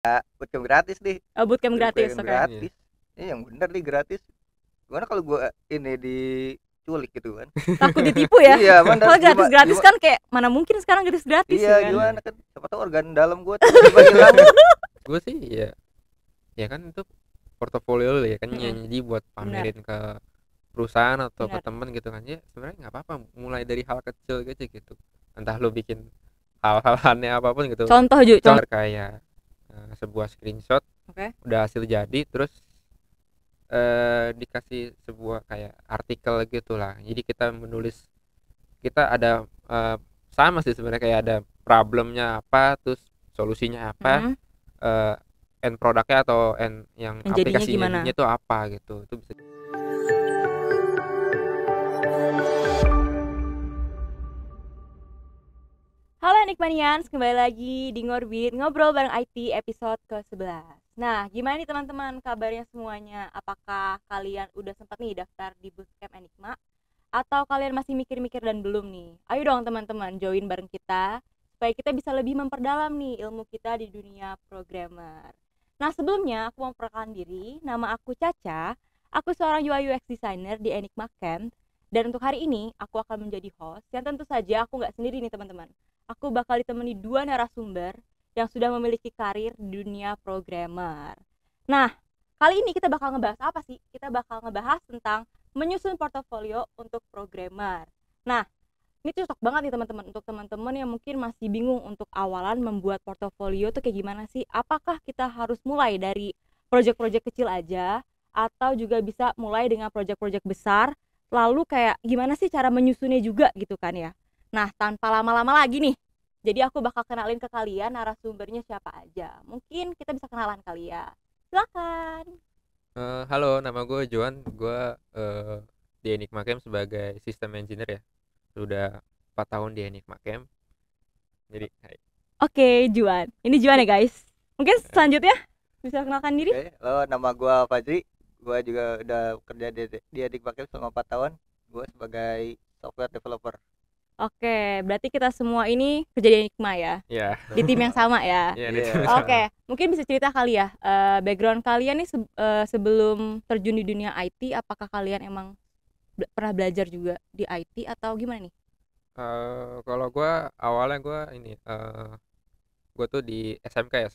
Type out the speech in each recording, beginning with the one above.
bootcamp gratis nih. Oh, bootcamp gratis, Bootcamp oke. gratis. Yang bener nih gratis. Gimana kalau gua ini diculik gitu kan? Takut ditipu ya. Iya, bener. Kalau gratis-gratis kan kayak mana mungkin sekarang gratis-gratis Iya, ya kan. gimana kan? Siapa tahu organ dalam gua tiba-tiba hilang. Gue sih ya kan itu portofolio lu ya kan, Mm-mm. jadi buat Benar. pamerin ke perusahaan atau ke Benar. temen gitu kan, ya sebenarnya nggak apa-apa mulai dari hal kecil gitu, entah lu bikin hal-hal aneh apapun gitu. Contoh Contoh kayak sebuah screenshot Oke. udah hasil jadi, terus dikasih sebuah kayak artikel gitu lah. Jadi kita menulis, kita ada sama sih sebenarnya, kayak ada problemnya apa, terus solusinya apa, end produknya atau end yang Jadinya aplikasinya gimana? itu apa gitu. Itu bisa. Halo Nikmanians, kembali lagi di Ngorbit, ngobrol bareng IT episode ke-11. Nah, gimana nih teman-teman kabarnya semuanya? Apakah kalian udah sempat nih daftar di Bootcamp Enigma? Atau kalian masih mikir-mikir dan belum nih? Ayo dong teman-teman, join bareng kita supaya kita bisa lebih memperdalam nih ilmu kita di dunia programmer. Nah, sebelumnya aku mau memperkenalkan diri, nama aku Caca. Aku seorang UI UX designer di Enigma Camp. Dan untuk hari ini, aku akan menjadi host yang tentu saja aku nggak sendiri nih teman-teman. Aku bakal ditemani 2 narasumber yang sudah memiliki karir di dunia programmer. Nah, kali ini kita bakal ngebahas apa sih? Kita bakal ngebahas tentang menyusun portofolio untuk programmer. Nah, ini cocok banget nih teman-teman untuk teman-teman yang mungkin masih bingung untuk awalan membuat portofolio tuh kayak gimana sih? Apakah kita harus mulai dari project-project kecil aja atau juga bisa mulai dengan project-project besar? Lalu kayak gimana sih cara menyusunnya juga gitu kan ya? Nah, tanpa lama-lama lagi nih. Jadi aku bakal kenalin ke kalian narasumbernya siapa aja. Mungkin kita bisa kenalan kali ya. Silakan. Halo, nama gue Joan. Gue di Enigma Camp sebagai sistem engineer ya. Sudah 4 tahun di Enigma Camp. Jadi Oke, Juan. Ini Juan ya guys. Mungkin selanjutnya bisa kenalkan diri. Oke, halo, nama gua Fajri. Gua juga udah kerja di Enigma Camp selama 4 tahun. Gua sebagai software developer. Oke, berarti kita semua ini kerja di Enigma ya? ya. Di tim yang sama ya? Iya, Iya. Oke, mungkin bisa cerita kali ya, background kalian nih sebelum terjun di dunia IT, apakah kalian emang pernah belajar juga di IT atau gimana nih? Kalau gue awalnya gue tuh di SMK ya,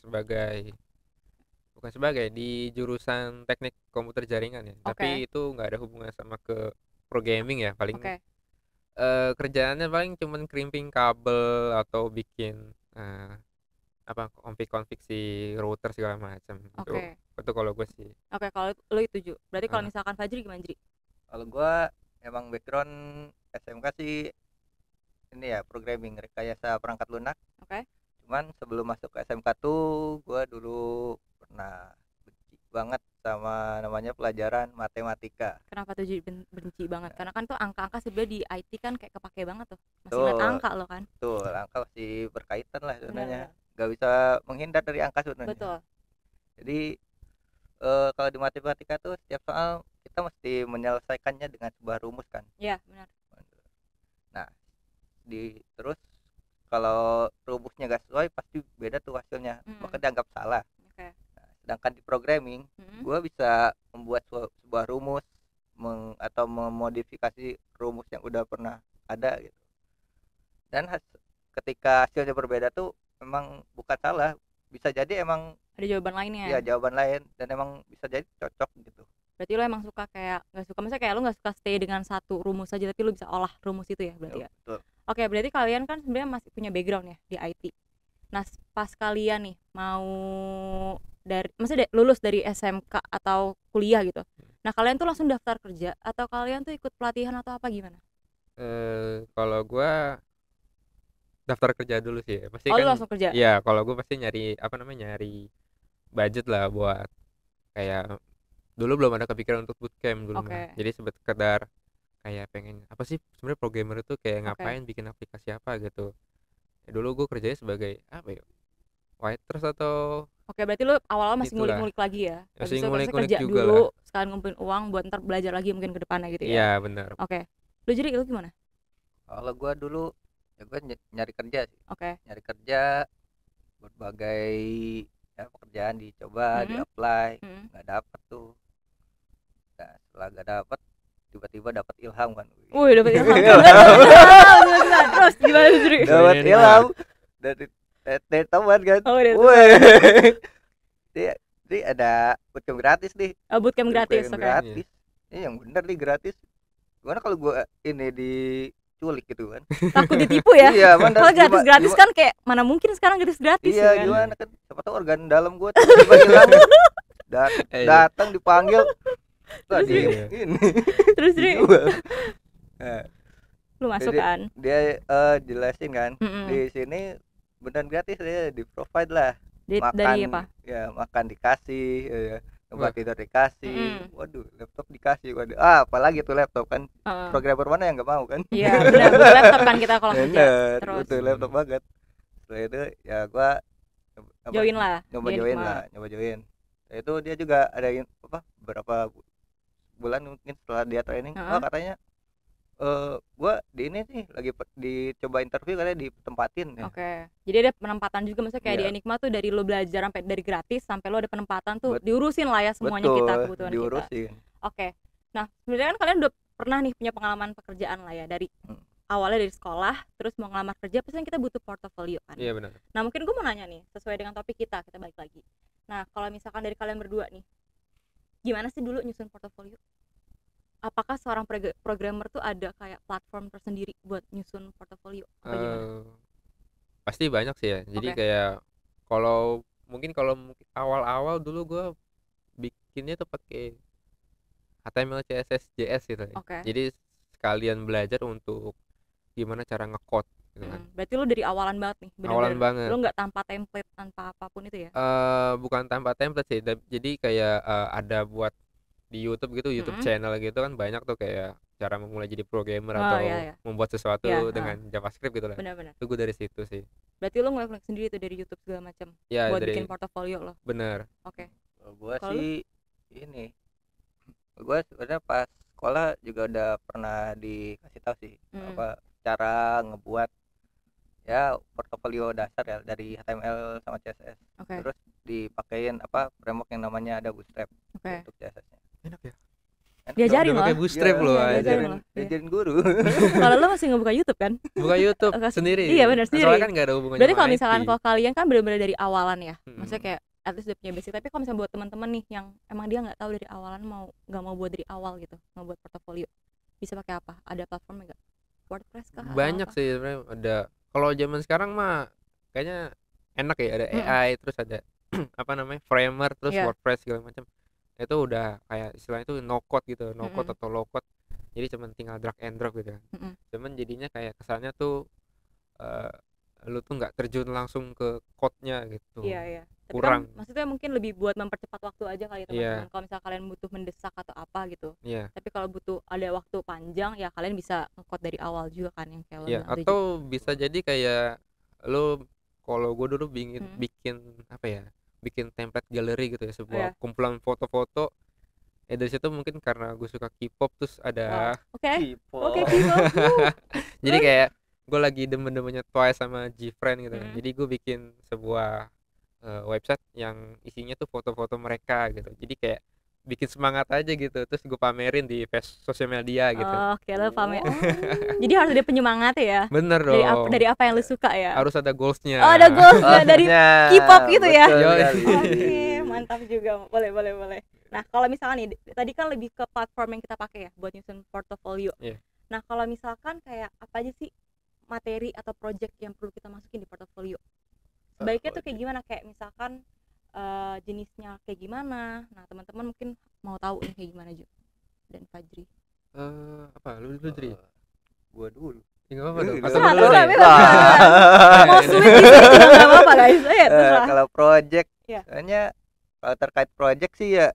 bukan sebagai di jurusan teknik komputer jaringan ya. Tapi itu nggak ada hubungannya sama ke programming ya. Paling Oke. kerjaannya paling cuman crimping kabel atau bikin konfig si router segala macam. Oke. Itu kalau gue sih. Oke, kalau lo itu Ju. Berarti kalau misalkan Fajri gimana, Jri? Kalau gua emang background SMK sih ini ya, programming, rekayasa perangkat lunak. Oke. Cuman sebelum masuk ke SMK tuh gua dulu pernah benci banget sama namanya pelajaran matematika. Kenapa tuh Jri benci banget? Karena kan tuh angka-angka sebenarnya di IT kan kayak kepake banget tuh. Masih Tuh, ingat angka lo kan? tuh angka masih berkaitan lah sebenarnya. Benar. Gak bisa menghindar dari angka sebenarnya. Betul. Jadi kalau di matematika tuh setiap soal kita mesti menyelesaikannya dengan sebuah rumus kan. Iya, benar. Nah, terus kalau rumusnya gak sesuai pasti beda tuh hasilnya, maka dianggap salah. Oke. Nah, sedangkan di programming gue bisa membuat sebuah rumus atau memodifikasi rumus yang udah pernah ada gitu. Dan ketika hasilnya berbeda tuh memang bukan salah, bisa jadi emang ada jawaban lainnya. Iya, jawaban lain, dan emang bisa jadi cocok gitu. Berarti lo emang suka kayak nggak suka, misalnya kayak lo nggak suka stay dengan satu rumus aja, tapi lo bisa olah rumus itu ya berarti ya. Betul. Oke, berarti kalian kan sebenarnya masih punya background ya di IT. Nah, pas kalian nih mau maksudnya lulus dari SMK atau kuliah gitu. Nah, kalian tuh langsung daftar kerja atau kalian tuh ikut pelatihan atau apa gimana? Kalau gue daftar kerja dulu sih ya. Pasti kan lu langsung kerja? Iya, kalau gue pasti nyari budget lah buat kayak dulu belum ada kepikiran untuk bootcamp dulu mah. Jadi sekedar kayak pengen apa sih sebenarnya programmer itu kayak ngapain, bikin aplikasi apa gitu. Dulu gue kerjanya sebagai apa ya, waiters atau berarti lu awal-awal masih ngulik-ngulik lagi ya? Masih ngulik-ngulik kerja juga dulu, lah. Sekalian ngumpulin uang buat ntar belajar lagi mungkin ke depannya gitu ya? Iya, benar. Lu jadi lu gimana? Kalau gue dulu ya gue nyari kerja sih. Nyari kerja berbagai ya pekerjaan dicoba, di-apply, Mm-mm. nggak dapet tuh. Nah, setelah nggak dapet, tiba-tiba dapat ilham kan. Wih, dapat ilham. Bentar. Terus gimana Sri? Dapat ilham dari teman kan. Oh, dari Wih. Dia ada bootcamp gratis nih. Bootcamp gratis, Bootcamp oke. gratis. Ini yang bener nih gratis. Gimana kalau gua ini diculik gitu kan? Takut ditipu ya? Iya, mana Kalau gratis kan kayak mana mungkin sekarang gratis iya, kan? gimana kan? Siapa tahu organ dalam gua tiba-tiba hilang. Datang dipanggil. Terus ini. Terus Dri, Nah, lu masuk jadi kan? dia jelasin kan, di sini beneran gratis ya, di provide lah. Makan, dari apa? Ya makan dikasih, ya, tempat tidur dikasih, waduh laptop dikasih, waduh apalagi tuh laptop kan, programmer mana yang nggak mau kan? Iya benar, butuh laptop kan kita kalau kerja. Terus butuh laptop banget. Setelah itu ya gua join lah. Nyoba join. Itu dia juga ada beberapa bulan mungkin setelah dia training, katanya gua di ini nih lagi dicoba interview katanya ditempatin ya. Oke. Jadi ada penempatan juga, maksudnya kayak di Enigma tuh dari lo belajar sampai dari gratis sampai lo ada penempatan tuh diurusin lah ya semuanya. Betul, kita kebutuhan diurusin. Kita. Oke. Nah, sebenarnya kan kalian udah pernah nih punya pengalaman pekerjaan lah ya, dari awalnya dari sekolah terus mau ngelamar kerja pasti kan kita butuh portofolio kan. Iya benar. Nah, mungkin gue mau nanya nih sesuai dengan topik kita balik lagi. Nah, kalau misalkan dari kalian berdua nih, gimana sih dulu nyusun portofolio? Apakah seorang programmer tuh ada kayak platform tersendiri buat nyusun portofolio? Pasti banyak sih ya. Jadi kayak kalau awal-awal dulu gue bikinnya tuh pakai HTML, CSS, JS gitu. Jadi sekalian belajar untuk gimana cara nge-code gitu kan. Berarti lu dari awalan banget nih, bener-bener. Awalan banget. Lu nggak tanpa template, tanpa apapun itu ya? Bukan tanpa template sih. Jadi kayak ada buat di YouTube gitu, YouTube channel gitu kan banyak tuh kayak cara memulai jadi programmer atau membuat sesuatu dengan JavaScript gitu lah. Benar-benar. Itu gue dari situ sih. Berarti lo ngulik sendiri tuh dari YouTube segala macam buat bikin portofolio lo. Bener. Oke. Gue sih ini, gue sebenarnya pas sekolah juga udah pernah dikasih tahu sih apa cara ngebuat ya portofolio dasar ya dari HTML sama CSS. Terus dipakein framework yang namanya ada Bootstrap untuk CSS-nya. Enak ya. Diajarin loh. Pakai Bootstrap loh, diajarin guru. Kalau lo masih nggak buka YouTube kan? Buka YouTube sendiri. Iya benar sendiri. Soalnya kan nggak ada hubungannya. Berarti kalau misalkan kalau kalian kan benar-benar dari awalan ya, maksudnya kayak at least udah punya basic. Tapi kalau misalnya buat teman-teman nih yang emang dia nggak tahu dari awalan, nggak mau buat dari awal gitu, mau buat portofolio, bisa pakai apa? Ada platformnya nggak? WordPress kah? Banyak sih sebenarnya ada. Kalau zaman sekarang mah kayaknya enak ya, ada AI, terus ada Framer, terus WordPress segala macam. Itu udah kayak istilahnya itu no code gitu, no code atau low code. Jadi cuma tinggal drag and drop gitu kan. Cuman jadinya kayak kesannya tuh lu tuh nggak terjun langsung ke code-nya gitu. Iya. Kurang. Kan, maksudnya mungkin lebih buat mempercepat waktu aja kali ya teman-teman. Kalau misalnya kalian butuh mendesak atau apa gitu. Tapi kalau butuh ada waktu panjang ya kalian bisa nge-code dari awal juga kan yang kayak lo atau juga. Bisa jadi kayak lu, kalau gue dulu bikin bikin template galeri gitu ya, sebuah kumpulan foto-foto. Dari situ mungkin karena gue suka K-pop terus ada K-pop. Jadi kayak gue lagi demen-demennya Twice sama G-Friend gitu kan. Jadi gue bikin sebuah website yang isinya tuh foto-foto mereka gitu. Jadi kayak bikin semangat aja gitu, terus gue pamerin di sosial media gitu. Lo pamer. Jadi harus ada penyemangat ya. Bener dong. Dari apa yang lu suka ya. Harus ada goalsnya. Ada goalsnya dari K-pop gitu ya. Oke, mantap juga. Boleh. Nah kalau misalnya nih, tadi kan lebih ke platform yang kita pakai ya buat nyusun portofolio. Nah kalau misalkan kayak apa aja sih materi atau project yang perlu kita masukin di portofolio? Sebaiknya tuh kayak gimana? Kayak misalkan jenisnya kayak gimana? Nah teman-teman mungkin mau tahu nih kayak gimana juga. Dan Fajri. Lu dulu Dri? Gua dulu. Enggak apa-apa dong. Mau sweet di sini juga enggak apa-apa guys. Kalau project, soalnya kalau terkait project sih ya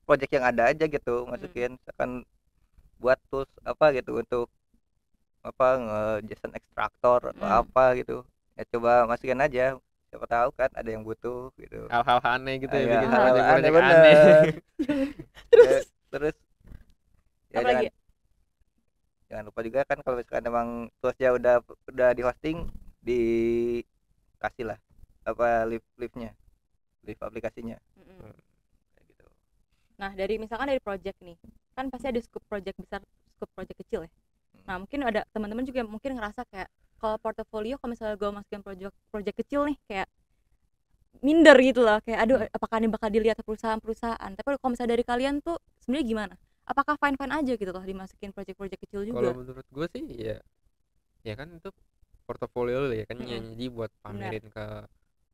project yang ada aja gitu masukin. Misalkan buat tools gitu untuk JSON extractor atau apa gitu. Ya coba masukin aja. Siapa tahu kan ada yang butuh gitu. Hal-hal aneh gitu ya, bikin hal aneh. Terus ya jangan lupa juga kan kalau misalkan emang toolsnya udah di hosting, dikasih lah liftnya brief aplikasinya. Kayak gitu. Nah dari misalkan dari project nih kan pasti ada scope project besar, scope project kecil ya. Nah mungkin ada teman-teman juga mungkin ngerasa kayak kalau portofolio kalau misalnya gue masukin project kecil nih kayak minder gitu loh, kayak aduh apakah ini bakal dilihat perusahaan-perusahaan. Tapi kalau misalnya dari kalian tuh sebenarnya gimana? Apakah fine-fine aja gitu loh dimasukin project-project kecil juga? Kalau menurut gue sih ya kan itu portofolio ya kan, jadi buat pamerin ke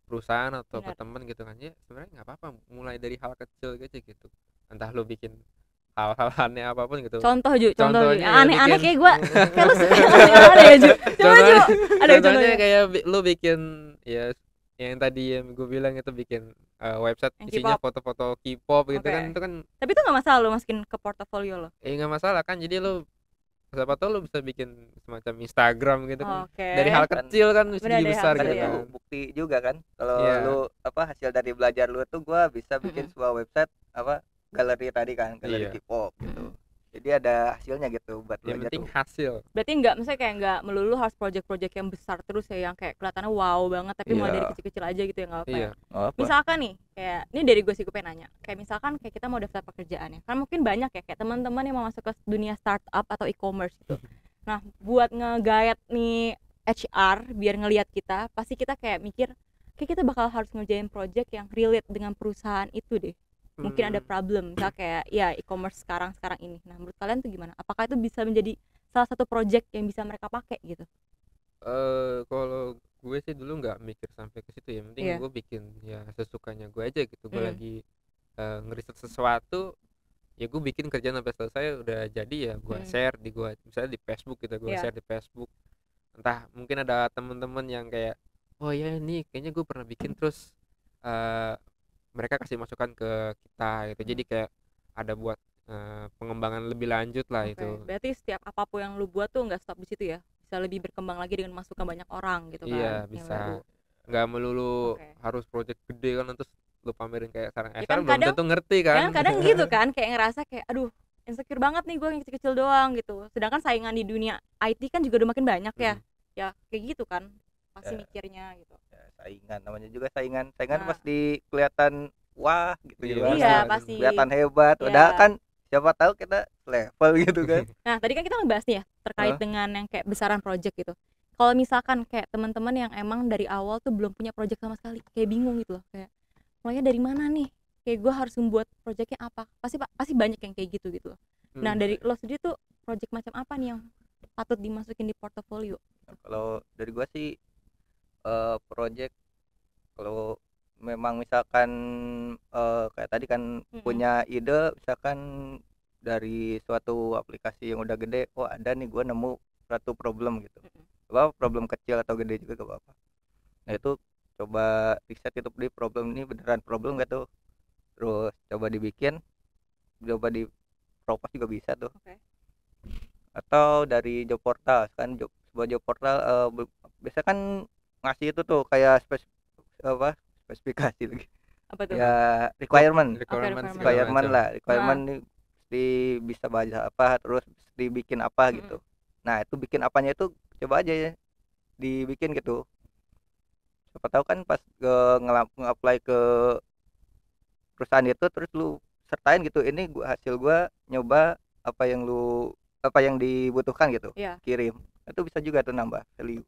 perusahaan atau ke temen gitu kan, ya sebenarnya nggak apa-apa mulai dari hal kecil gitu, entah lu bikin hal-hal aneh apapun gitu. Contoh Ju, contohnya aneh-aneh kayak gue kayak lu suka aneh-aneh ya Ju. Coba Ju, ada contohnya kayak lu bikin ya yang tadi yang gue bilang itu bikin website yang isinya foto-foto K-pop gitu kan, itu kan. Tapi itu nggak masalah lu masukin ke portofolio lo? Nggak masalah kan, jadi lu siapa tahu lu bisa bikin semacam Instagram gitu kan. Dari hal kecil kan bisa jadi besar gitu kan. Bukti juga kan kalau lu hasil dari belajar lu tuh gua bisa bikin sebuah website galeri tadi kan, galeri K-pop gitu. Jadi ada hasilnya gitu buat yang belajar. Penting hasil. Berarti misalnya kayak nggak melulu harus project-project yang besar terus ya, yang kayak kelihatannya wow banget, tapi mulai dari kecil-kecil aja gitu ya, nggak apa ya. Misalkan nih kayak ini dari gue sih, gue pengen nanya kayak misalkan kayak kita mau daftar pekerjaan ya kan, mungkin banyak ya kayak teman-teman yang mau masuk ke dunia startup atau e-commerce gitu. Nah buat nge-guide nih HR biar ngelihat kita, pasti kita kayak mikir kayak kita bakal harus ngerjain project yang relate dengan perusahaan itu deh. Mungkin ada problem misalnya kayak ya e-commerce sekarang ini. Nah menurut kalian tuh gimana? Apakah itu bisa menjadi salah satu project yang bisa mereka pakai gitu? Kalau gue sih dulu nggak mikir sampai ke situ ya, penting gue bikin ya sesukanya gue aja gitu. Gue lagi ngeriset sesuatu ya gue bikin kerjaan sampai selesai udah jadi ya gue share di gue misalnya di Facebook gitu, gue share di Facebook. Entah mungkin ada teman-teman yang kayak oh ya ini kayaknya gue pernah bikin, terus mereka kasih masukan ke kita gitu. Jadi kayak ada buat pengembangan lebih lanjut lah itu. Berarti setiap apapun yang lu buat tuh nggak stop di situ ya, bisa lebih berkembang lagi dengan masukan banyak orang gitu kan. Iya bisa, nggak melulu harus project gede kan terus lu pamerin kayak sekarang ya kan, belum tentu ngerti kan. Kadang gitu kan kayak ngerasa kayak aduh insecure banget nih gue yang kecil-kecil doang gitu, sedangkan saingan di dunia IT kan juga udah makin banyak ya. Ya kayak gitu kan pasti mikirnya gitu. Saingan namanya juga saingan pasti kelihatan wah gitu juga. Iya pasti kelihatan hebat. Udah kan siapa tahu kita level gitu kan. Nah tadi kan kita ngebahas nih ya terkait dengan yang kayak besaran project gitu. Kalau misalkan kayak teman-teman yang emang dari awal tuh belum punya project sama sekali, kayak bingung gitu loh, kayak mulainya dari mana nih, kayak gue harus membuat projectnya apa, pasti banyak yang kayak gitu loh. Nah dari lo sendiri tuh project macam apa nih yang patut dimasukin di portofolio? Nah, kalau dari gue sih project kalau memang misalkan kayak tadi kan punya ide misalkan dari suatu aplikasi yang udah gede, oh ada nih gue nemu suatu problem gitu, problem kecil atau gede juga gak apa-apa. Nah itu coba riset itu di problem ini beneran problem gak tuh, terus coba dibikin, coba di propose juga bisa tuh. Atau dari job portal kan, sebuah job portal biasa kan ngasih itu tuh kayak spesifikasi lagi. Apa tuh? Ya requirement lah. Requirement nih bisa baca apa, terus dibikin apa gitu. Nah itu bikin apanya itu coba aja ya dibikin gitu. Siapa tahu kan pas nge-apply ke perusahaan itu terus lu sertain gitu, ini hasil gua nyoba apa yang dibutuhkan gitu. Kirim. Itu bisa juga tuh nambah value.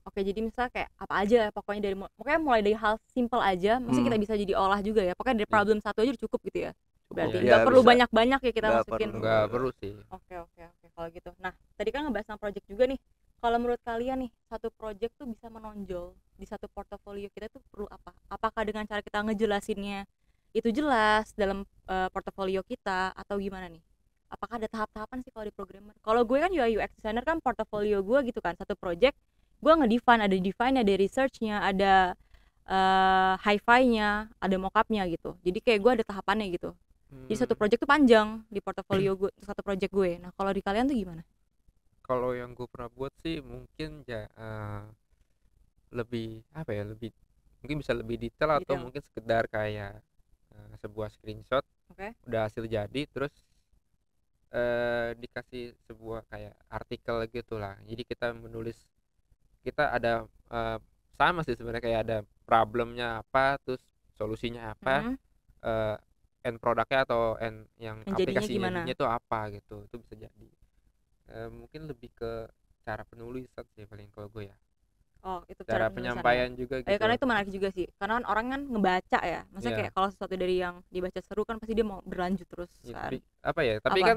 Oke, jadi misalnya kayak apa aja pokoknya pokoknya mulai dari hal simple aja, mesti kita bisa jadi olah juga ya. Pokoknya dari problem satu aja cukup gitu ya. Berarti nggak perlu banyak-banyak ya kita masukin. Nggak perlu sih. Oke kalau gitu. Nah tadi kan ngebahas tentang project juga nih. Kalau menurut kalian nih satu project tuh bisa menonjol di satu portofolio kita tuh perlu apa? Apakah dengan cara kita ngejelasinnya itu jelas dalam portofolio kita atau gimana nih? Apakah ada tahap-tahapan sih kalau di programmer? Kalau gue kan UI UX designer kan portofolio gue gitu kan, satu project gue ada define-nya, ada research-nya, ada hi-fi-nya, ada mock-up-nya gitu. Jadi kayak gue ada tahapannya gitu. Jadi satu project tuh panjang di portofolio gue, satu project gue. Nah kalau di kalian tuh gimana? Kalau yang gue pernah buat sih mungkin ya lebih mungkin bisa lebih detail atau mungkin sekedar kayak sebuah screenshot udah hasil jadi, terus dikasih sebuah kayak artikel gitulah. Jadi kita ada sama sih sebenarnya, kayak ada problemnya apa, terus solusinya apa, end produknya atau end yang aplikasinya itu apa gitu. Itu bisa jadi mungkin lebih ke cara penulisan sih paling kalau gue ya. Oh, itu cara penyampaian ya? Juga gitu. Karena itu menarik juga sih. Karena kan orang kan ngebaca ya. Maksudnya kayak kalau sesuatu dari yang dibaca seru kan pasti dia mau berlanjut terus kan. Tapi kan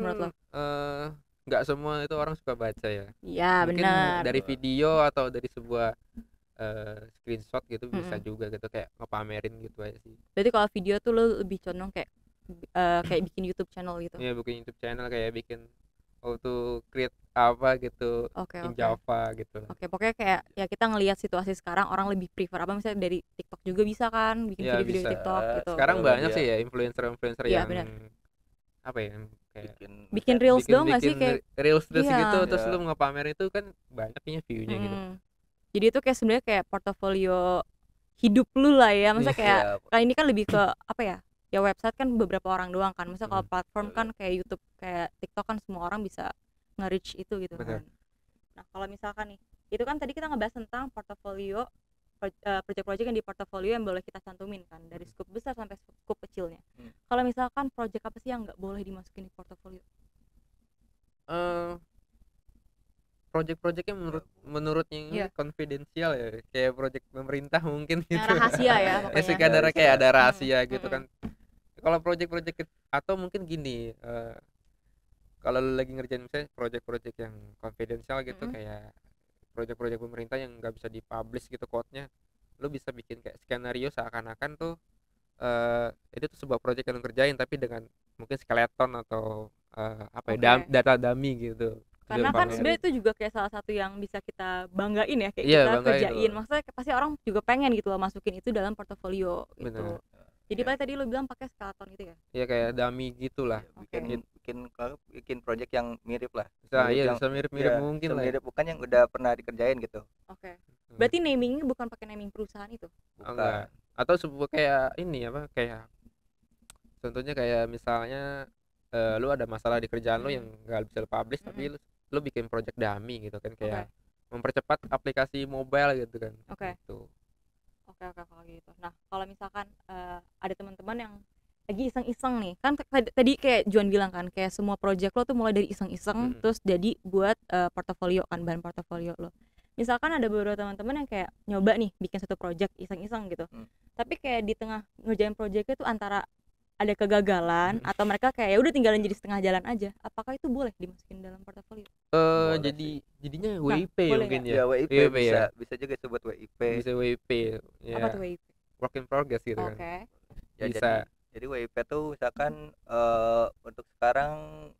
nggak semua itu orang suka baca ya. Iya, benar. Dari video atau dari sebuah screenshot gitu bisa juga gitu, kayak ngepamerin gitu aja sih. Berarti kalau video tuh lo lebih condong kayak bikin YouTube channel gitu. Iya, bikin YouTube channel, kayak bikin auto create apa gitu in Java gitu. Pokoknya kayak ya kita ngelihat situasi sekarang orang lebih prefer apa, misalnya dari TikTok juga bisa kan bikin video-video di TikTok gitu. Sekarang banyak sih ya influencer yang bener. Apa ya, kayak bikin reels dong nggak sih, kayak reels gitu, terus lu ngepamer itu kan banyaknya view-nya gitu. Jadi itu kayak sebenarnya kayak portofolio hidup lu lah ya, maksudnya kayak kali ini kan lebih ke apa ya website kan beberapa orang doang kan, maksudnya kalau platform kan kayak YouTube, kayak TikTok kan semua orang bisa nge-reach itu gitu kan. Nah kalau misalkan nih, itu kan tadi kita ngebahas tentang portofolio, project-project yang di portofolio yang boleh kita cantumin kan, dari scope besar sampai scope kecilnya. Kalau misalkan project apa sih yang nggak boleh dimasukin di portofolio? Project-projectnya menurutnya ini konfidensial ya, kayak project pemerintah mungkin gitu. Rahasia ya pokoknya. Sekadar kayak ada rahasia gitu kan. Kalau project-project atau mungkin gini, kalau lu lagi ngerjain misalnya project-project yang konfidensial gitu, kayak project-project pemerintah yang nggak bisa dipublish gitu code-nya, lu bisa bikin kayak skenario seakan-akan tuh itu tuh sebuah project yang lu kerjain tapi dengan mungkin skeleton atau data dummy gitu. Karena kan sebenarnya itu juga kayak salah satu yang bisa kita banggain ya, kayak kita kerjain. Maksudnya pasti orang juga pengen gitu loh masukin itu dalam portofolio gitu. Jadi paling tadi lu bilang pakai skeleton gitu ya? Iya, kayak dummy gitulah. Bikin project yang mirip lah. Bisa mirip-mirip mungkin lah. Mirip, bukan yang udah pernah dikerjain gitu. Berarti namingnya bukan pakai naming perusahaan itu? Enggak. Atau sebuah kayak ini apa, kayak contohnya kayak misalnya lu ada masalah di kerjaan lu yang nggak bisa publish, tapi lu bikin project dummy gitu kan, kayak mempercepat aplikasi mobile gitu kan. Gitu. Oke kalau gitu. Nah kalau misalkan ada teman-teman yang lagi iseng-iseng nih, kan tadi kayak Juan bilang kan, kayak semua project lo tuh mulai dari iseng-iseng terus jadi buat portofolio kan, bahan portofolio lo. Misalkan ada beberapa teman-teman yang kayak nyoba nih bikin satu project iseng-iseng gitu, tapi kayak di tengah ngerjain projectnya tuh antara ada kegagalan atau mereka kayak ya udah tinggalin jadi setengah jalan aja, apakah itu boleh dimasukin dalam portofolio? Jadinya WIP mungkin ya. WIP bisa juga sebut WIP. Bisa WIP. Ya. Apa tuh WIP? Work in progress gitu kan. Ya, bisa. Jadi WIP tuh misalkan untuk sekarang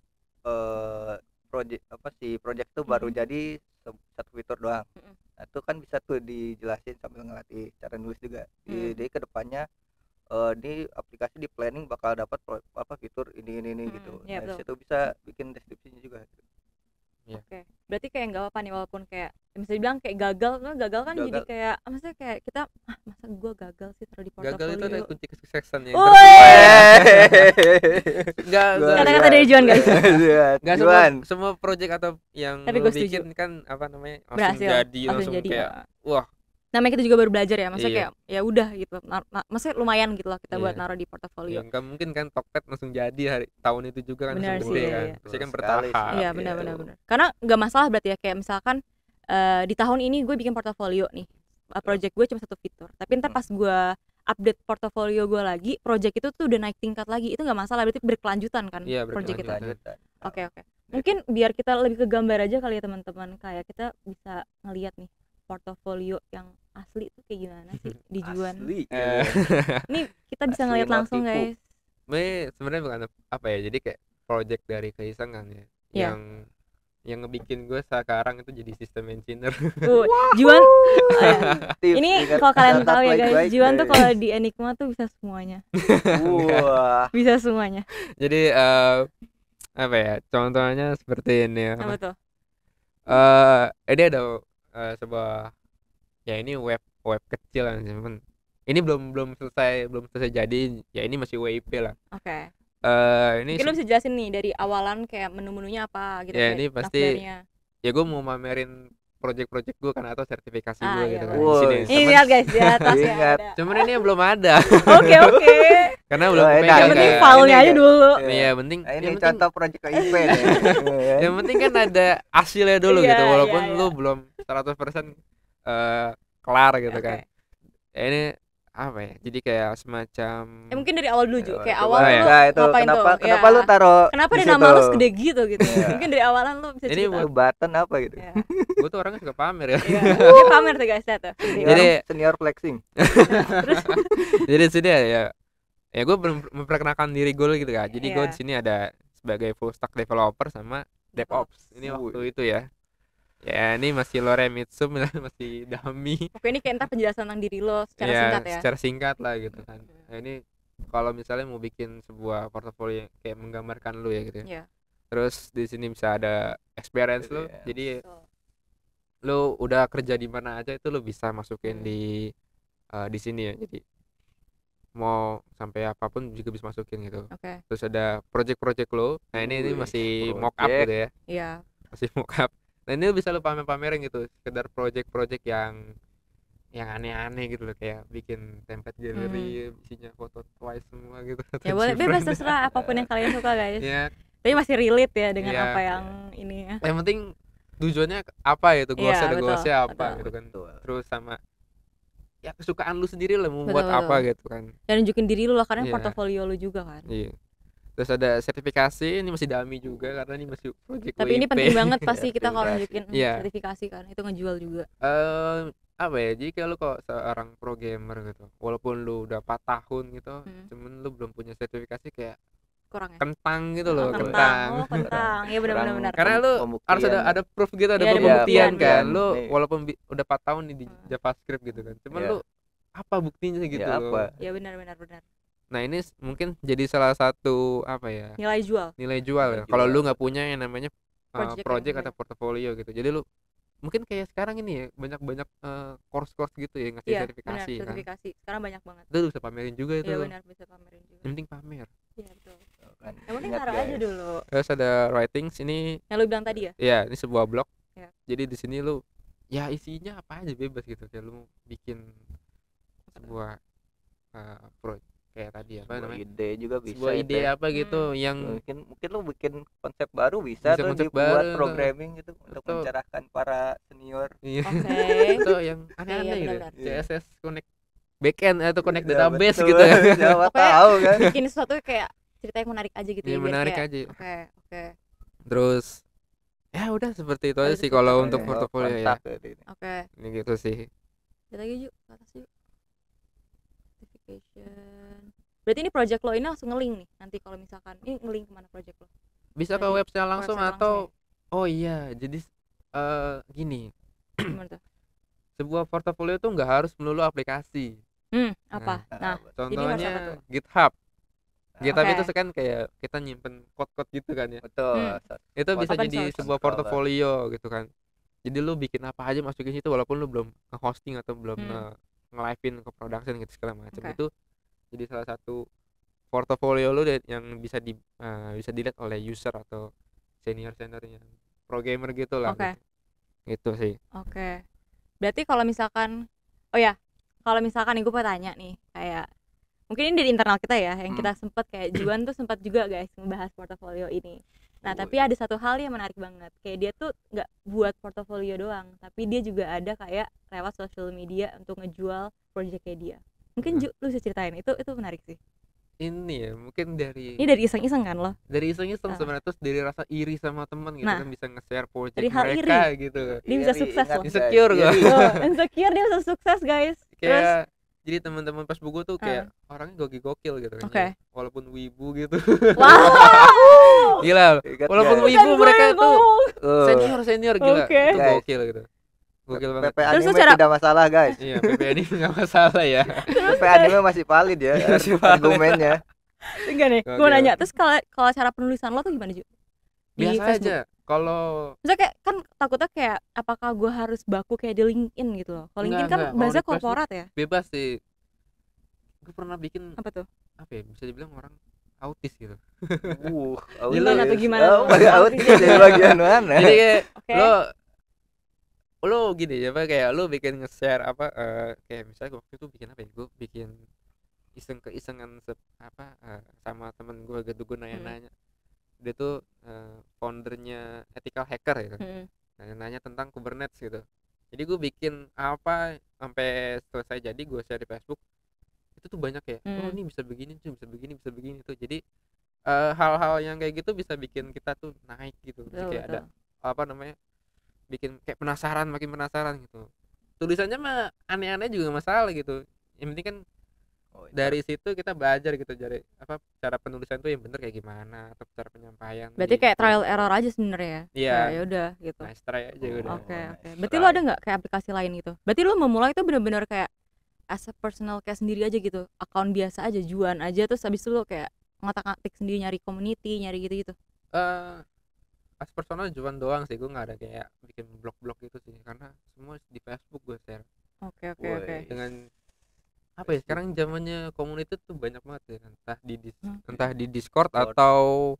project tuh baru jadi satu fitur doang. Nah, itu kan bisa tuh dijelasin sambil ngelatih cara nulis juga. Jadi kedepannya di aplikasi di planning bakal dapat fitur ini gitu. Nah, situ bisa bikin deskripsinya juga. Berarti kayak nggak apa-apa nih walaupun kayak bisa dibilang kayak gagal kan jadi kayak maksudnya kayak kita masa gue gagal sih taruh di portofolio. Gagal itu ada kunci kesuksesan ya. Kata-kata dari Juan guys. Enggak semua project atau yang bikin kan apa namanya langsung jadi kayak wah. Namanya kita juga baru belajar ya, maksudnya kayak ya udah gitu, maksudnya lumayan gitu lah kita buat naruh di portofolio. Nggak mungkin kan Tokped langsung jadi tahun itu juga kan, bener langsung gede kan, pasti kan bertahap. Iya benar. Karena nggak masalah berarti ya, kayak misalkan di tahun ini gue bikin portofolio nih, project gue cuma satu fitur, tapi ntar pas gue update portofolio gue lagi, project itu tuh udah naik tingkat lagi, itu nggak masalah, berarti berkelanjutan kan project itu. Oke. Mungkin biar kita lebih ke gambar aja kali ya teman-teman, kayak kita bisa ngelihat nih portofolio yang asli tuh kayak gimana sih di Juan. Nih kita bisa ngeliat langsung guys. Sebenarnya bukan apa ya, jadi kayak project dari keisengan ya. Yang ngebikin gue sekarang itu jadi sistem engineer. Juan ini kalau kalian tahu ya guys, Juan tuh kalau di Enigma tuh bisa semuanya. Bisa semuanya. Jadi apa ya, contohnya seperti ini ya. Apa tuh? Ini ada sebuah ya, ini web kecil kan, teman. Ini belum selesai jadi ya, ini masih WIP lah. Ini mungkin lo bisa jelasin nih dari awalan kayak menu-menunya apa gitu ya. Ini pasti ya gue mau mamerin project gue kan atau sertifikasi gue iya, gitu kan iya. di sini. Ini lihat guys di atasnya Ingat. ada. Cuman ini belum ada. Oke. Karena belum Oh, enak, kepegang Yang penting kan. filenya Ini aja kan. dulu. Iya, penting Nah, ini yang penting contoh project KIP nih. yang penting kan ada hasilnya dulu Iya, gitu walaupun iya, lu iya. belum 100% kelar gitu Oke. kan. Ya, ini apa ya? Jadi kayak semacam Mungkin dari awal dulu Ju. Kayak Coba, awal lu nah, itu ngapain kenapa tuh? kenapa Ya. lu taruh Kenapa di ada nama situ? lu segede gitu gitu? Iya. Mungkin dari awalan lu bisa Ini cerita. buat- Itu button apa gitu. Iya. gue tuh orangnya suka pamer ya. Iya. Dia pamer tuh guys, lihat tuh. Jadi Senior flexing. jadi di sini ya gue memperkenalkan diri gue gitu kan. Jadi gue Iya. di sini ada sebagai full stack developer sama DevOps. Ini Wih. waktu itu ya. Ya ini masih Loremitsu masih dummy. Oke, ini kayak ntar penjelasan tentang diri lo secara Ya, singkat ya. secara singkat lah gitu kan. Nah, ini kalau misalnya mau bikin sebuah portofolio yang kayak menggambarkan lu ya gitu ya. Iya. Terus di sini bisa ada experience lu. Iya. Jadi Betul. lu udah kerja di mana aja itu lu bisa masukin Hmm. di sini ya. Jadi mau sampai apapun juga bisa masukin gitu. Oke. Terus ada project-project lo. Nah, ini Wih, masih mock up project. gitu ya. Iya. Masih mock up. Nah, ini bisa lu pamerin gitu. Sekedar project-project yang aneh-aneh gitu loh, kayak bikin template gallery isinya foto Twice semua gitu. Ya boleh bebas terserah apapun yang kalian suka guys. Ya, Tapi masih relate ya dengan Iya. apa yang ini ya. yang penting tujuannya apa ya, itu Iya, betul, goalsnya apa betul. gitu kan. Betul. Terus sama ya kesukaan lu sendiri lah mau buat Betul, apa betul. gitu kan. Dan nunjukin diri lu lah karena Iya. portofolio lu juga kan. Iya. Terus ada sertifikasi, ini masih dummy juga karena ini masih project Tapi ini WIP. penting banget pasti kita kalau Sertifikasi. nunjukin Iya. sertifikasi kan. Itu ngejual juga. Apa ya, jadi kalau kok seorang pro gamer gitu, walaupun lu udah 4 tahun gitu, cuman lu belum punya sertifikasi, kayak Kurang ya. kentang gitu loh, Oh, kentang. Oh, kentang. Iya benar benar. Karena lu Pembuktian. harus ada proof gitu, ada Iya, ada pembuktian pembuktian. kan. Lu Nih. walaupun udah 4 tahun nih di JavaScript gitu kan. Cuman Iya. lu apa buktinya gitu Ya, loh. apa? Iya benar. Nah, ini mungkin jadi salah satu apa ya? Nilai jual. Nilai jual ya. Nilai Kalau jual. lu nggak punya yang namanya Project project ya, atau portofolio gitu. Jadi lu mungkin kayak sekarang ini ya, banyak course-course gitu ya ngasih Iya, sertifikasi benar, kan. sertifikasi. Sekarang banyak banget. Itu lu bisa pamerin juga itu. Iya benar, bisa pamerin juga. Yang penting pamer. Iya betul. Kan, Yang penting ingat, taruh guys. aja dulu. Terus ada writings, ini Yang lu bilang tadi ya. ya ini sebuah blog. Iya. Jadi di sini lu ya isinya apa aja bebas gitu, kayak lu mau bikin sebuah kayak tadi apa Sebuah namanya, ide juga bisa. sebuah itu ide ya. apa gitu yang Mungkin lu bikin konsep baru bisa Bisa tuh konsep dibuat baru tuh. programming gitu untuk Atau- mencerahkan para senior. iya. Oke. Atau yang aneh-aneh Iya, gitu, benar-benar. CSS connect backend atau connect Ya, database betul. gitu ya. Siapa Pokoknya tahu kan. Bikin sesuatu kayak cerita yang menarik aja gitu Iya, ya. biar menarik kayak, aja. Oke. Terus ya udah seperti itu aja Udah sih seperti kalau itu. untuk Oh, portofolio ya. mantap ini. Oke. Ini gitu sih. Lihat lagi yuk ke atas yuk. Certification. Berarti ini project lo ini langsung nge-link nih. Nanti kalau misalkan ini nge-link kemana project lo? Bisa ke Jadi, website langsung website atau oh iya, jadi gini, Gimana tuh? sebuah portofolio tuh nggak harus melulu aplikasi. Apa? Nah, Contohnya apa tuh? GitHub. GitHub Oke. itu kan kayak kita nyimpen code-code gitu kan ya. Betul. Itu bisa Open jadi source. sebuah Controller. portofolio gitu kan. Jadi lu bikin apa aja masukin situ walaupun lu belum nge-hosting atau belum nge-live-in ke production gitu segala macam. Oke. Itu jadi salah satu portofolio lu yang bisa bisa dilihat oleh user atau senior-seniornya pro gamer gitu lah. Oke. Gitu sih. Oke. Berarti kalau misalkan kalau misalkan nih gue mau tanya nih kayak mungkin ini dari internal kita ya yang kita sempet kayak Juan tuh sempat juga guys membahas portofolio ini. Nah, tapi ada satu hal yang menarik banget. Kayak dia tuh nggak buat portofolio doang, tapi dia juga ada kayak lewat social media untuk ngejual projectnya dia. Mungkin lu bisa ceritain itu menarik sih. Ini ya mungkin Ini dari iseng-iseng kan lo? dari iseng-iseng sebenarnya, terus dari rasa iri sama teman gitu Nah, kan, bisa nge-share project dari hal mereka gitu. Dia bisa Iri, sukses ingat, loh. guys. Insecure gua. Iri. Oh, insecure dia bisa sukses guys. Kayak jadi teman-teman pas buku tuh kayak orangnya gokil gitu kan. Oke. Ya, walaupun wibu gitu. Wow. Gila. Ingat Walaupun nggak? wibu mereka tuh Oh. senior gila. Oke. Itu Guys. gokil gitu. Gokil banget. PP Terus anime secara- tidak masalah guys. Iya, PP ini enggak masalah ya. PP anime masih valid ya Masih valid. argumennya. Enggak nih, gue Oke. nanya. Terus kalau cara penulisan lo tuh gimana Ju? Di Biasa Facebook? aja. Kalau Misalnya kayak kan takutnya kayak apakah gue harus baku kayak di LinkedIn gitu loh. Kalau LinkedIn kan Enggak. Kalau bahasa di Facebook- korporat ya. bebas sih. Gue pernah bikin Apa tuh? apa ya? Bisa dibilang orang autis gitu. Gimana tuh, gimana Oh, tuh? autis dari bagian mana? Jadi kayak Oke. lo lo gini ya, kayak lo bikin nge-share apa, kayak misalnya waktu itu bikin apa ya, gue bikin keisengan sama temen gue gitu. Gue nanya-nanya, dia tuh foundernya Ethical Hacker ya kan, nanya tentang Kubernetes gitu. Jadi gue bikin apa sampai selesai, jadi gue share di Facebook. Itu tuh banyak ya, oh ini bisa begini tuh, bisa begini tuh. Jadi hal-hal yang kayak gitu bisa bikin kita tuh naik gitu. Jadi kayak ada apa namanya, bikin kayak makin penasaran gitu. Tulisannya mah aneh-aneh juga masalah gitu, yang penting kan dari situ kita belajar gitu, dari apa cara penulisan tuh yang bener kayak gimana, atau cara penyampaian. Berarti kayak trial error aja sebenarnya. Iya. Ya udah gitu. Nice try aja udah. Oke. Berarti lo ada nggak kayak aplikasi lain gitu? Berarti lo memulai itu benar-benar kayak as a personal kayak sendiri aja gitu, akun biasa aja, juan aja, terus habis itu lo kayak ngotak-ngatik sendiri, nyari community, nyari gitu-gitu. As personal juan doang sih, gue nggak ada kayak bikin blog gitu sih, karena semua di Facebook gue share. Oke. Dengan apa ya, sekarang zamannya community tuh banyak banget ya, entah di Discord atau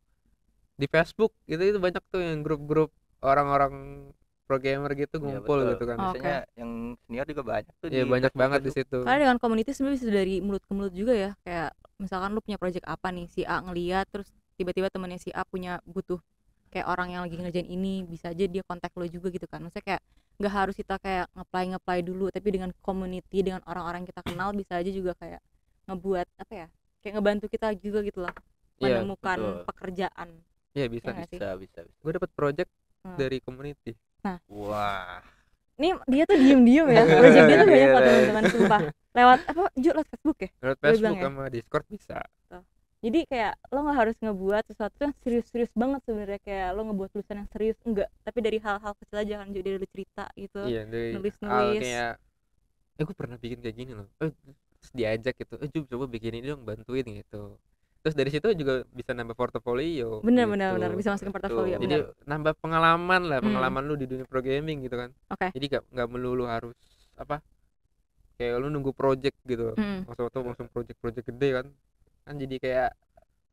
di Facebook itu banyak tuh yang grup-grup orang-orang programmer gitu ngumpul gitu kan. Biasanya yang senior juga banyak tuh. Iya, banyak banget di situ. Karena dengan community sebenarnya bisa dari mulut ke mulut juga ya. Kayak misalkan lu punya project apa nih, si A ngeliat, terus tiba-tiba temennya si A butuh kayak orang yang lagi ngerjain ini, bisa aja dia kontak lo juga gitu kan. Maksudnya kayak nggak harus kita kayak nge-apply dulu, tapi dengan community, dengan orang-orang yang kita kenal, bisa aja juga kayak ngebuat apa ya, kayak ngebantu kita juga gitu loh, menemukan pekerjaan. Iya, bisa. Gue dapet project dari community. Nah, wah, ini dia tuh diem ya, project dia tuh banyak kok teman-teman, sumpah. Lewat lewat Facebook ya? Lewat Facebook sama Discord bisa. Jadi kayak lo nggak harus ngebuat sesuatu yang serius banget sebenarnya, kayak lo ngebuat tulisan yang serius, enggak, tapi dari hal-hal kecil aja kan, jadi dari cerita gitu. Iya, dari nulis kayak gue pernah bikin kayak gini loh, terus diajak gitu, coba bikin ini dong, bantuin gitu. Terus dari situ juga bisa nambah portofolio. Bener, bisa masukin portofolio. Jadi nambah pengalaman lu di dunia programming gitu kan. Jadi nggak melulu harus apa, kayak lu nunggu project gitu, langsung project gede kan jadi kayak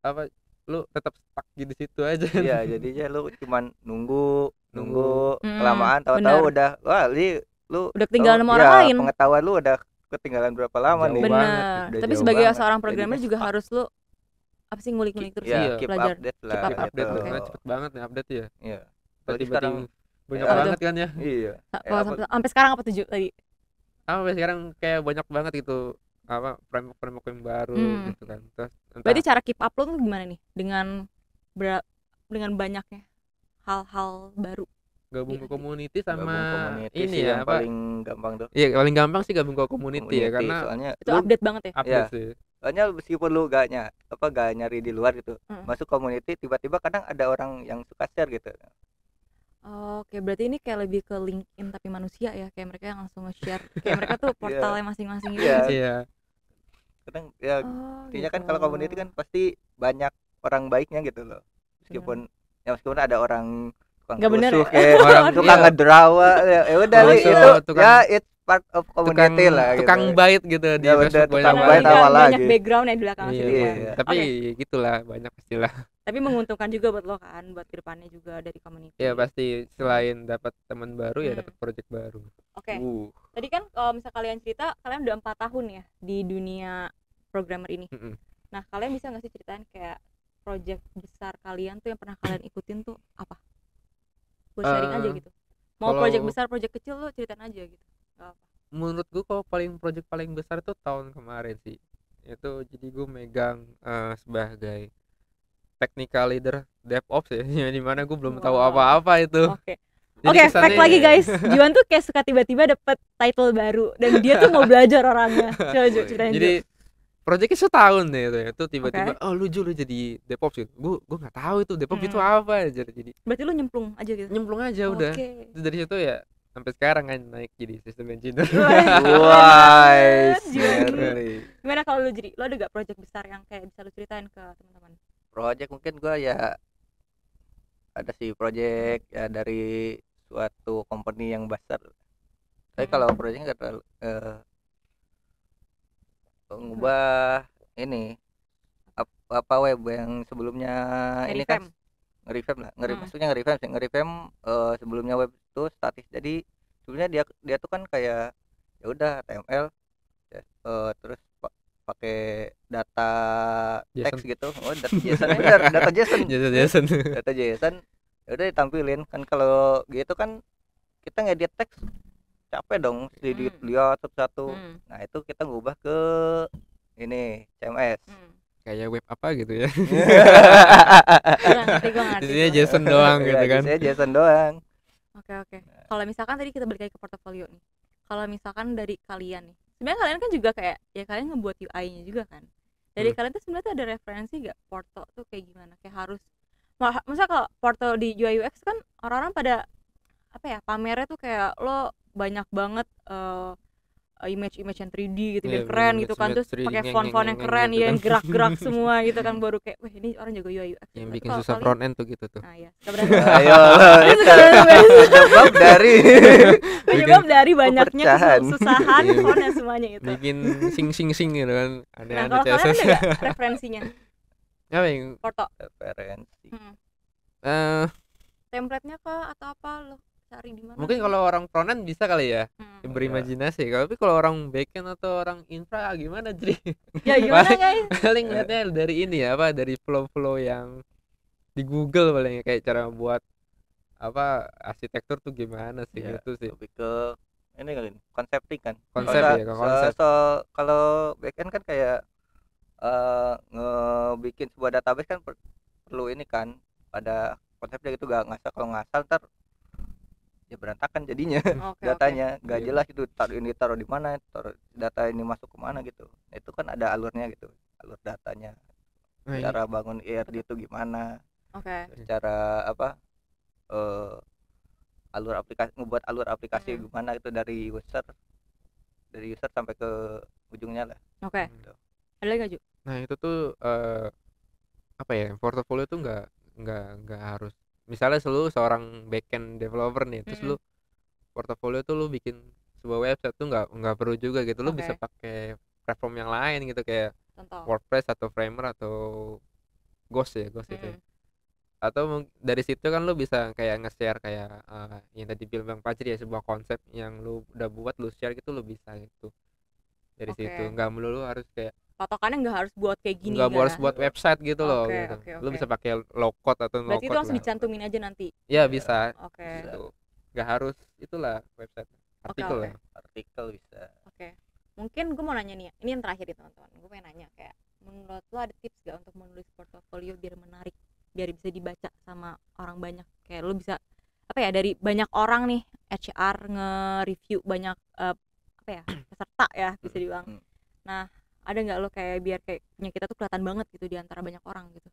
apa, lu tetap stuck di situ aja. Iya, jadinya lu cuman nunggu kelamaan, tahu-tahu udah, wah lu udah ketinggalan sama orang lain. Pengetahuan lu udah ketinggalan berapa lama nih. Bener. Tapi sebagai seorang programmer juga harus lu apa sih, ngulik-ngulik terus ya, belajar. Keep update karena cepet banget ya update ya. Iya. Tadi sekarang banyak banget kan ya. Iya. Sampai sekarang apa 7 tadi? Sampai sekarang kayak banyak banget gitu apa framework yang baru gitu kan. Terus berarti cara keep up lo tuh gimana nih dengan banyaknya hal-hal baru? Gabung ke community sama ini ya, apa paling gampang tuh. Iya, paling gampang sih gabung ke community ya, karena soalnya itu update banget ya. Update sih. Soalnya meskipun lu gak nyari di luar gitu, masuk community tiba-tiba kadang ada orang yang suka share gitu. Oke, berarti ini kayak lebih ke LinkedIn tapi manusia ya, kayak mereka yang langsung nge-share, kayak mereka tuh portalnya masing-masing gitu. Iya. Kadang ya intinya kan kalau community kan pasti banyak orang baiknya gitu loh. Meskipun ada orang nggak bener kayak orang tukang ngedrawa, ya udah itu ya it's part of community lah gitu. Tukang bait gitu di Facebook, banyak background di belakang situ ya. Tapi gitulah, banyak pastilah. Tapi menguntungkan juga buat lo kan, buat kedepannya juga dari community. Iya pasti, selain dapat teman baru ya dapat project baru. Oke. Tadi kan kalau misal kalian cerita kalian udah 4 tahun ya di dunia programmer ini. Nah, kalian bisa nggak sih ceritain kayak project besar kalian tuh yang pernah kalian ikutin tuh apa? Gue sharing aja gitu. Mau project besar, project kecil lo ceritain aja gitu. Gak apa. Menurut gue kalau project paling besar tuh tahun kemarin sih. Itu jadi gue megang sebagai technical leader DevOps ya, di mana gue belum tahu apa-apa itu. Oke, fact lagi guys, Juan tuh kayak suka tiba-tiba dapet title baru dan dia tuh mau belajar orangnya. Coba ceritain. Jadi projectnya setahun deh itu tiba-tiba lu jadi DevOps gitu. Gue nggak tahu itu DevOps itu apa aja. Jadi berarti lu nyemplung aja gitu. Nyemplung aja udah. Terus dari situ ya sampai sekarang kan naik jadi system engineer. Wah, gimana kalau lu jadi? Lo ada gak project besar yang kayak bisa lu ceritain ke teman-teman? Project mungkin gue ya ada sih project ya dari suatu company yang besar. Tapi kalau projectnya nggak terlalu ngubah ini apa web yang sebelumnya ini kan nge-revamp sebelumnya web itu statis, jadi sebenarnya dia tuh kan kayak ya udah HTML terus pakai data teks gitu. Oh, data JSON bener, data JSON. Data JSON. Ya udah ditampilin kan. Kalau gitu kan kita ngedit teks capek dong, dilihat satu-satu. Nah, itu kita ngubah ke ini CMS. Kayak web apa gitu ya. Gue ngerti. Isinya JSON doang gitu kan. Isinya JSON doang. Oke. Kalau misalkan tadi kita balik lagi ke portofolio nih. Kalau misalkan dari kalian nih, sebenarnya kalian kan juga kayak ya kalian ngebuat UI-nya juga kan. Dari kalian tuh sebenarnya tuh ada referensi gak porto tuh kayak gimana? Kayak harus maksudnya kalau porto di UI UX kan orang-orang pada apa ya, pamernya tuh kayak lo banyak banget image yang 3D gitu, biar keren gitu kan, terus pakai font yang keren ya, yang gerak-gerak semua gitu kan, baru kayak wah ini orang jago UI UX. Yang bikin susah front end tuh gitu tuh. Nah ya, ayo penyebab dari banyaknya kesusahan fontnya semuanya itu. Bikin sing gitu kan. Nah kalau kalian ada nggak referensinya? Apa yang porto referensi? Template-nya kah atau apa lo cari di mana? Mungkin kalau orang frontend bisa kali ya, berimajinasi. Tapi kalau orang backend atau orang infra gimana jadi? Ya gimana guys? Paling lihatnya dari ini ya, apa dari flow yang di Google paling kayak cara buat apa arsitektur tuh gimana sih gitu sih. Lebih ke ini kali konsepting kan. Konsep ya, konsep. Kalau backend kan kayak ngebikin sebuah database kan perlu ini kan, pada konsepnya gitu, gak ngasal. Kalau ngasal ntar ya berantakan jadinya. Datanya nggak jelas itu, taruh di mana, taruh data ini masuk ke mana gitu. Itu kan ada alurnya gitu, alur datanya. Cara bangun ERD itu gimana, cara apa alur aplikasi, ngebuat alur aplikasi gimana itu dari user sampai ke ujungnya lah. Gitu. Ada lagi Ju? Nah itu tuh apa ya, portofolio tuh nggak harus, misalnya lu seorang backend developer nih, terus lu portofolio tuh lu bikin sebuah website tuh nggak perlu juga gitu. Lu bisa pakai platform yang lain gitu, kayak contoh WordPress atau Framer atau Ghost itu ya. Atau dari situ kan lu bisa kayak nge-share kayak yang tadi bilang Fajri ya, sebuah konsep yang lu udah buat, lu share gitu, lu bisa gitu dari situ. Nggak melulu harus kayak patokannya nggak harus buat kayak gini, nggak harus buat website gitu loh gitu. Lu bisa pakai low code atau no code. Berarti itu langsung dicantumin aja nanti ya bisa. Gitu. Nggak harus itulah website, artikel artikel bisa. Mungkin gue mau nanya nih ya, ini yang terakhir nih teman-teman, gue pengen nanya kayak menurut lo ada tips gak untuk menulis portofolio biar menarik, biar bisa dibaca sama orang banyak, kayak lo bisa apa ya, dari banyak orang nih HR nge-review banyak apa ya, peserta ya bisa dibilang. Nah ada nggak lo kayak biar kayak punya kita tuh kelihatan banget gitu di antara banyak orang gitu?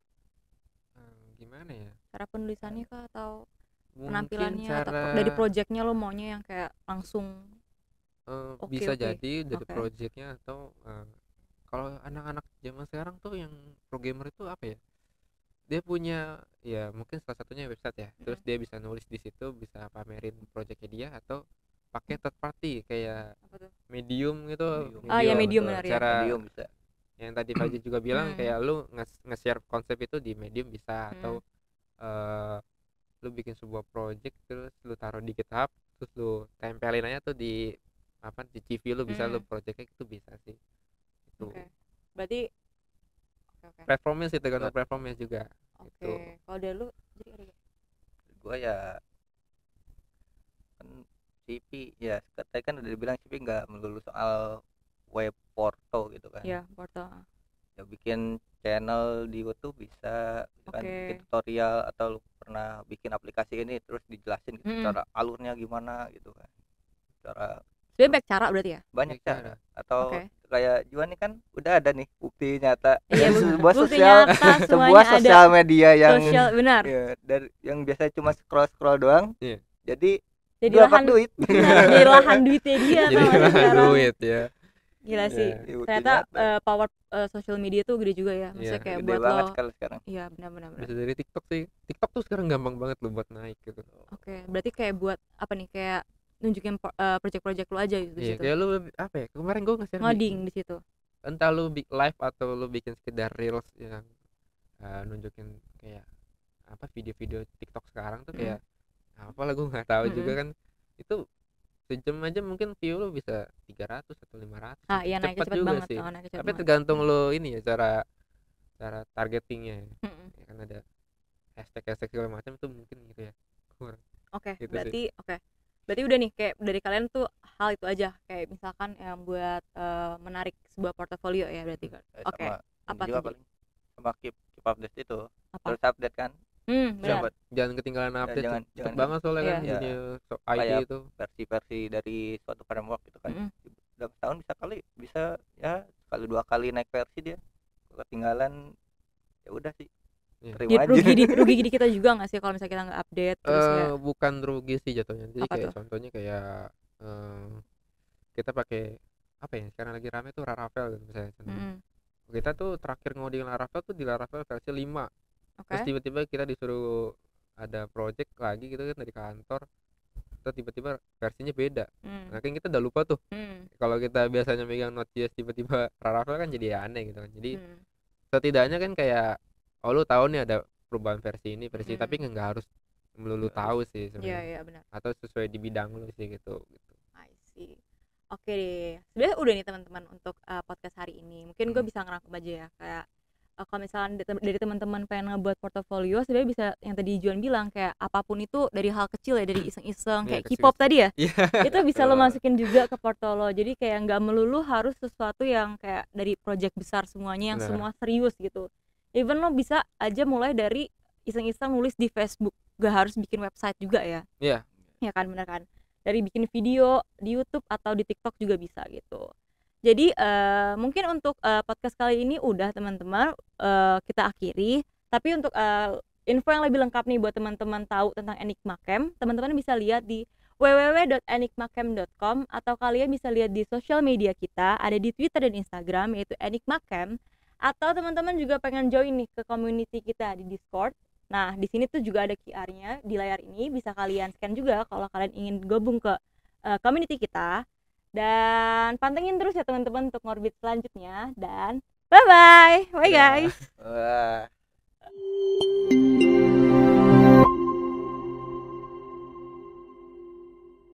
Gimana ya, cara penulisannya kah atau penampilannya atau dari projectnya lo maunya yang kayak langsung bisa jadi dari projectnya, atau kalau anak-anak zaman sekarang tuh yang programmer itu apa ya, dia punya ya mungkin salah satunya website ya, terus dia bisa nulis di situ, bisa pamerin projectnya dia, atau pakai third party kayak Medium gitu. Medium benar ya. Medium bisa. Yang tadi Fajri juga bilang kayak lu nge-share konsep itu di Medium bisa, atau lu bikin sebuah project terus lu taruh di GitHub, terus lu tempelin aja tuh di apa, di CV lu bisa, lu projectnya itu bisa sih itu. Berarti platformnya sih, tergantung platformnya juga. Kalau dari lu jadi ada gua ya kan CV ya, tadi kan udah dibilang CV nggak melulu soal web porto gitu kan. Iya, porto. Ya bikin channel di YouTube bisa kan, bikin tutorial, atau lu pernah bikin aplikasi ini terus dijelasin gitu cara alurnya gimana gitu kan. Banyak cara berarti ya? Banyak cara. Atau kayak Juan nih kan udah ada nih bukti nyata. Sebuah sosial media yang benar. Ya, dari yang biasa cuma scroll doang. Jadi lahan duit. Jadi lahan duitnya dia. Jadi lahan duit ya. Gila sih. Ternyata power social media tuh gede juga ya. Maksudnya kayak buat lo. Sekarang. Iya, benar. Bisa dari TikTok sih. TikTok tuh sekarang gampang banget lo buat naik gitu. Berarti kayak buat apa nih, kayak nunjukin project-project lu aja gitu di situ. Kayak lu apa ya? Kemarin gue nge-share ngoding di situ. Entah lu live atau lu bikin sekedar reels yang nunjukin kayak apa, video-video TikTok sekarang tuh kayak apa lah, gue nggak tahu juga kan. Itu sejam aja mungkin view lu bisa 300 atau 500. Iya, naik cepet juga banget. sih. Naik cepet Tapi banget. tergantung lo ini ya, cara targetingnya ya. Ya kan ada hashtag segala macam tuh mungkin gitu ya. Oke, Gitu berarti udah nih kayak dari kalian tuh hal itu aja, kayak misalkan yang buat menarik sebuah portofolio ya berarti kan. Oke. Apa juga tuh? paling sama keep update itu. Apa? Terus update kan. Benar. Jangan ketinggalan update. Jangan banget soalnya kan dunia IT itu. Versi-versi dari suatu framework gitu kan. Dalam setahun bisa ya sekali 2 kali naik versi dia. Kalau ketinggalan ya udah sih. Terima aja. Rugi di kita juga nggak sih kalau misalnya kita nggak update terus ya? Bukan rugi sih jatuhnya. Jadi apa kayak tuh? contohnya kayak kita pakai apa ya, sekarang lagi rame tuh Laravel gitu misalnya. Kita tuh terakhir ngoding Laravel tuh di Laravel versi 5. Terus tiba-tiba kita disuruh ada project lagi gitu kan dari kantor, terus tiba-tiba versinya beda. Nah kan kita udah lupa tuh. Kalau kita biasanya megang Node.js tiba-tiba Laravel kan jadi aneh gitu kan. Jadi setidaknya kan kayak lu tahu nih ada perubahan versi ini tapi nggak harus melulu tahu sih sebenarnya. Iya, benar. Atau sesuai di bidang lu sih gitu. I see. Oke deh, sebenarnya udah nih teman-teman untuk podcast hari ini. Mungkin gue bisa ngerangkum aja ya, kayak kalau misalnya dari teman-teman pengen ngebuat portofolio, sebenarnya bisa yang tadi Juan bilang, kayak apapun itu dari hal kecil ya, dari iseng-iseng kayak K-pop tadi ya, itu bisa lo masukin juga ke porto lo. Jadi kayak nggak melulu harus sesuatu yang kayak dari project besar semuanya yang semua serius gitu. Even lo bisa aja mulai dari iseng-iseng nulis di Facebook, gak harus bikin website juga ya. Iya. Ya kan, bener kan? Dari bikin video di YouTube atau di TikTok juga bisa gitu. Jadi mungkin untuk podcast kali ini udah teman-teman kita akhiri. Tapi untuk info yang lebih lengkap nih buat teman-teman tahu tentang Enigma Camp, teman-teman bisa lihat di www.enigmacamp.com atau kalian bisa lihat di sosial media kita, ada di Twitter dan Instagram yaitu Enigma Camp. Atau teman-teman juga pengen join nih ke community kita di Discord. Nah, di sini tuh juga ada QR-nya di layar ini, bisa kalian scan juga kalau kalian ingin gabung ke community kita. Dan pantengin terus ya teman-teman untuk ngorbit selanjutnya, dan bye guys. Bye.